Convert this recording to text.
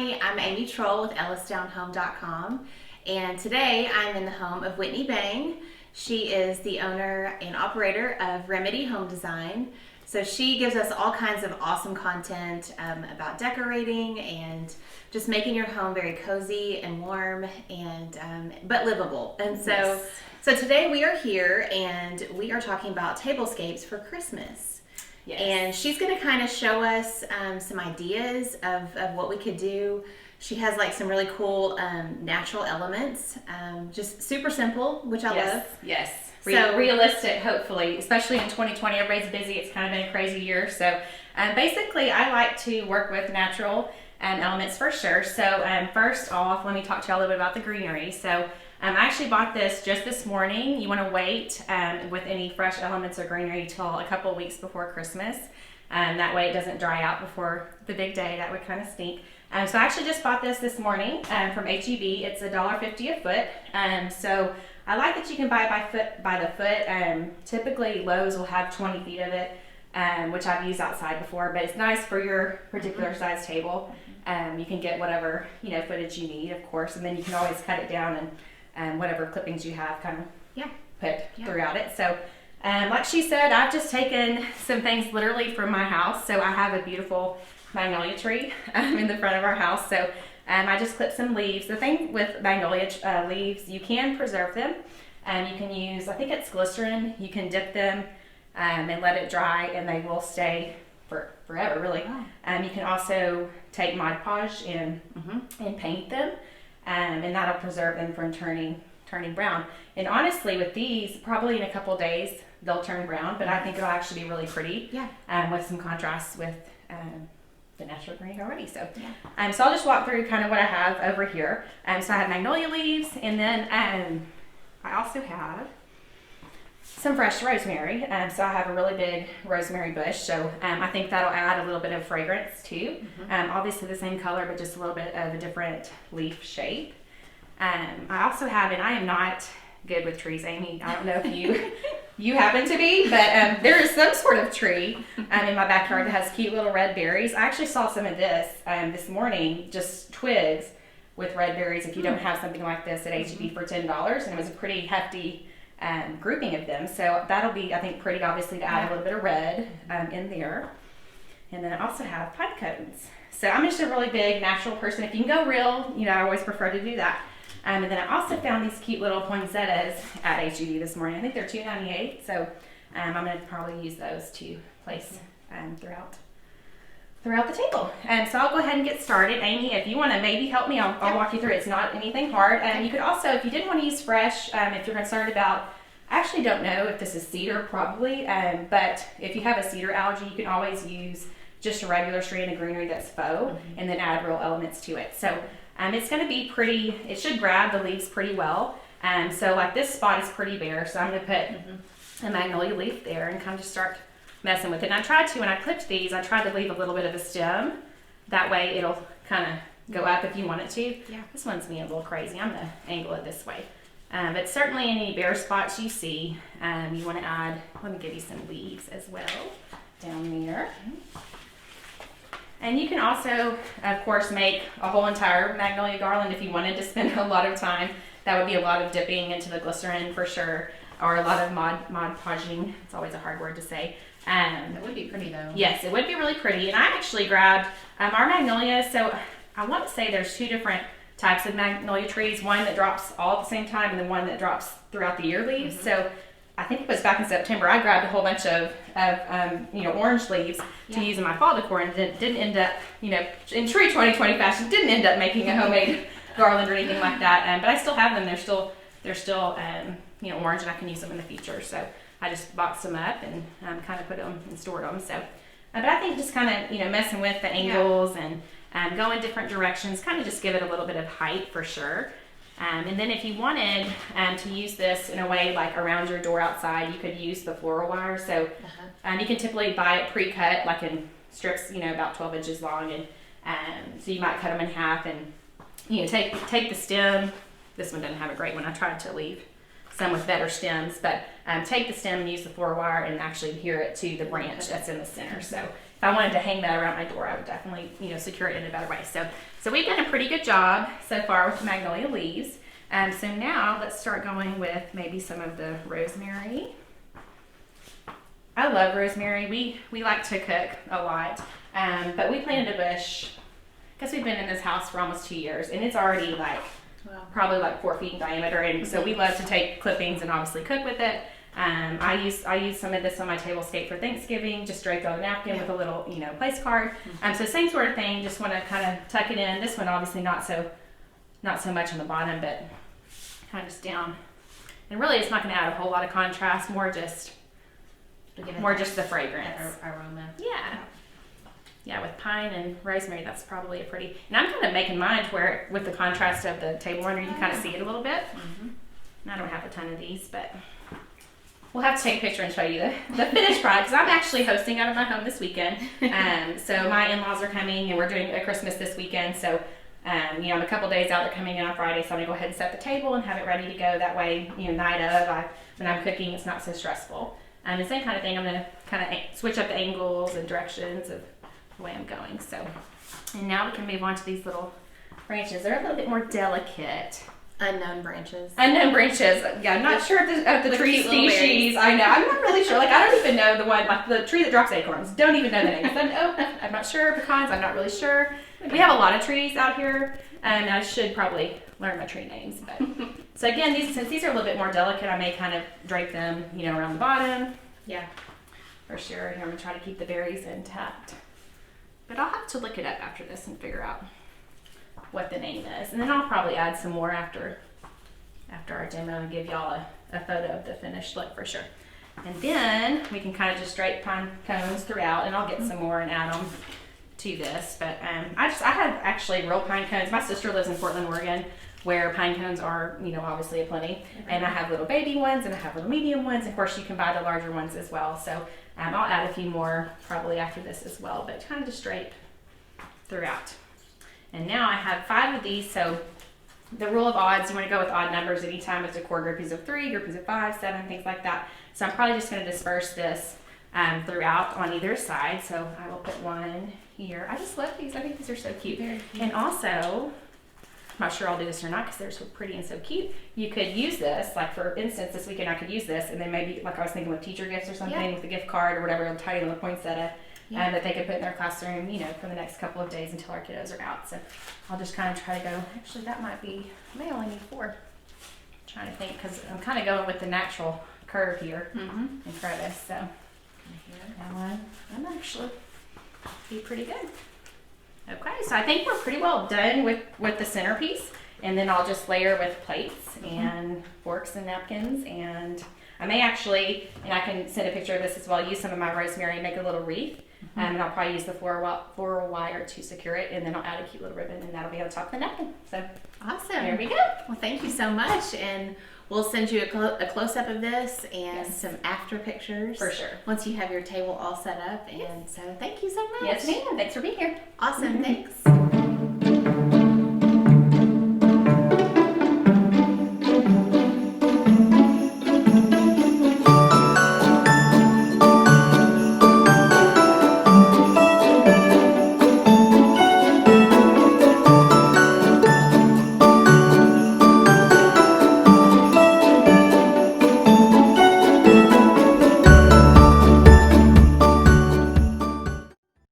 everybody. I'm Amy Troll with EllisDownHome.com, and today I'm in the home of Whitney Bang. She is the owner and operator of Remedy Home Design. So she gives us all kinds of awesome content about decorating and just making your home very cozy and warm and but livable. And so today we are here and we are talking about tablescapes for Christmas. Yes. And she's going to kind of show us some ideas of what we could do. She has like some really cool natural elements, just super simple, which I love. Yes. So realistic, hopefully, especially in 2020. Everybody's busy. It's kind of been a crazy year. So basically, I like to work with natural elements for sure. So first off, let me talk to you a little bit about the greenery. So I actually bought this just this morning. You want to wait with any fresh elements or greenery till a couple of weeks before Christmas. That way it doesn't dry out before the big day. That would kind of stink. So I actually just bought this morning from HEB. It's $1.50 a foot. So I like that you can buy it by the foot. Typically Lowe's will have 20 feet of it, which I've used outside before, but it's nice for your particular size table. You can get whatever footage you need, of course, and then you can always cut it down and whatever clippings you have kind of put throughout it. So like she said, I've just taken some things literally from my house. So I have a beautiful magnolia tree in the front of our house. So I just clipped some leaves. The thing with magnolia leaves, you can preserve them. You can use, I think it's glycerin. You can dip them and let it dry and they will stay forever, really. Wow. You can also take Mod Podge and paint them. And that'll preserve them from turning brown. And honestly, with these, probably in a couple days, they'll turn brown, but I think it'll actually be really pretty with some contrast with the natural green already. So, so I'll just walk through kind of what I have over here. So I have magnolia leaves, and then I also have some fresh rosemary. So I have a really big rosemary bush, so I think that'll add a little bit of fragrance too. Obviously the same color, but just a little bit of a different leaf shape. I also have, and I am not good with trees, Amy. I don't know if you happen to be, but there is some sort of tree in my backyard that has cute little red berries. I actually saw some of this morning, just twigs with red berries. If you don't have something like this at HEB for $10, and it was a pretty hefty grouping of them. So that'll be, I think, pretty obviously to add a little bit of red in there. And then I also have pine cones. So I'm just a really big natural person. If you can go real, I always prefer to do that. And then I also found these cute little poinsettias at HEB this morning. I think they're $2.98. So I'm going to probably use those to place throughout the table. So I'll go ahead and get started. Amy, if you want to maybe help me, I'll walk you through it. It's not anything hard. You could also, if you didn't want to use fresh, if you're concerned about, I actually don't know if this is cedar, probably, but if you have a cedar allergy, you can always use just a regular strand of greenery that's faux and then add real elements to it. So it's going to be pretty, it should grab the leaves pretty well. So like this spot is pretty bare, so I'm going to put a magnolia leaf there and kind of just start messing with it. And I tried to, when I clipped these, I tried to leave a little bit of a stem. That way it'll kind of go up if you want it to. Yeah. This one's being a little crazy. I'm going to angle it this way. But certainly any bare spots you see, you want to add, let me give you some leaves as well down there. And you can also, of course, make a whole entire magnolia garland if you wanted to spend a lot of time. That would be a lot of dipping into the glycerin for sure, or a lot of Mod Podging. It's always a hard word to say. It would be pretty though. Yes, it would be really pretty. And I actually grabbed our magnolia. So I want to say there's two different types of magnolia trees. One that drops all at the same time, and then one that drops throughout the year leaves. So I think it was back in September, I grabbed a whole bunch of orange leaves to use in my fall decor, and didn't end up, in true 2020 fashion, didn't end up making a homemade garland or anything like that. But I still have them. They're still orange, and I can use them in the future. So I just boxed them up and kind of put them and stored them. So, but I think just kind of messing with the angles and going different directions, kind of just give it a little bit of height for sure. And then if you wanted to use this in a way like around your door outside, you could use the floral wire. So you can typically buy it pre-cut, like in strips, about 12 inches long. And so you might cut them in half and, take the stem. This one doesn't have a great one. I tried to leave some with better stems, but take the stem and use the floor wire and actually adhere it to the branch that's in the center. So if I wanted to hang that around my door, I would definitely, secure it in a better way. So we've done a pretty good job so far with the magnolia leaves. So now let's start going with maybe some of the rosemary. I love rosemary. We like to cook a lot, but we planted a bush because we've been in this house for almost 2 years, and it's already probably 4 feet in diameter. And so we love to take clippings and obviously cook with it. I use some of this on my Tablescape for Thanksgiving, just draped on a napkin with a little place card. So same sort of thing. Just want to kind of tuck it in. This one obviously not so much on the bottom, but kind of just down. And really, it's not going to add a whole lot of contrast. More just the fragrance, aroma. Yeah, with pine and rosemary, that's probably a pretty. And I'm kind of making mine to where, with the contrast of the table runner, you kind of see it a little bit. And I don't have a ton of these, but we'll have to take a picture and show you the finished product, because I'm actually hosting out of my home this weekend. So my in-laws are coming, and we're doing a Christmas this weekend. So, I'm a couple days out. They're coming in on Friday, so I'm gonna go ahead and set the table and have it ready to go. That way, night of, when I'm cooking, it's not so stressful. The same kind of thing. I'm gonna kind of switch up the angles and directions of the way I'm going. So, and now we can move on to these little branches. They're a little bit more delicate. Unknown branches. Yeah, I'm not sure of the tree species. I know. I'm not really sure. I don't even know the one, the tree that drops acorns. Don't even know the names. I'm not sure. Pecans, I'm not really sure. We have a lot of trees out here, and I should probably learn my tree names. But so again, since these are a little bit more delicate, I may kind of drape them, around the bottom. Yeah. For sure. Here, I'm going to try to keep the berries intact. But I'll have to look it up after this and figure out what the name is. And then I'll probably add some more after our demo and give y'all a photo of the finished look for sure. And then we can kind of just drape pine cones throughout, and I'll get some more and add them to this. But I have actually real pine cones. My sister lives in Portland, Oregon, where pine cones are, obviously a plenty. And I have little baby ones, and I have little medium ones. Of course, you can buy the larger ones as well. So I'll add a few more probably after this as well, but kind of just drape throughout. And now I have 5 of these. So the rule of odds, you want to go with odd numbers anytime. It's decor groupies of 3, groupies of 5, 7, things like that. So I'm probably just going to disperse this throughout on either side. So I will put one here. I just love these. I think these are so cute. Very cute. And also, I'm not sure I'll do this or not because they're so pretty and so cute. You could use this, for instance, this weekend I could use this, and then maybe, I was thinking with teacher gifts or something, with a gift card or whatever, a tiny little poinsettia. That they could put in their classroom, for the next couple of days until our kiddos are out. So I'll just kind of try to go. Actually, that might be. I may only need 4. I'm trying to think because I'm kind of going with the natural curve here and crevice. So that one, I'm actually be pretty good. Okay, so I think we're pretty well done with the centerpiece, and then I'll just layer with plates and forks and napkins, and I may actually, and I can send a picture of this as well, use some of my rosemary and make a little wreath. And I'll probably use the floral wire to secure it, and then I'll add a cute little ribbon, and that'll be on top of the napkin. So awesome. There we go. Well, thank you so much, and we'll send you a close-up of this and some after pictures. For sure. Once you have your table all set up, and so thank you so much. Yes, ma'am. Thanks for being here. Awesome. Thanks.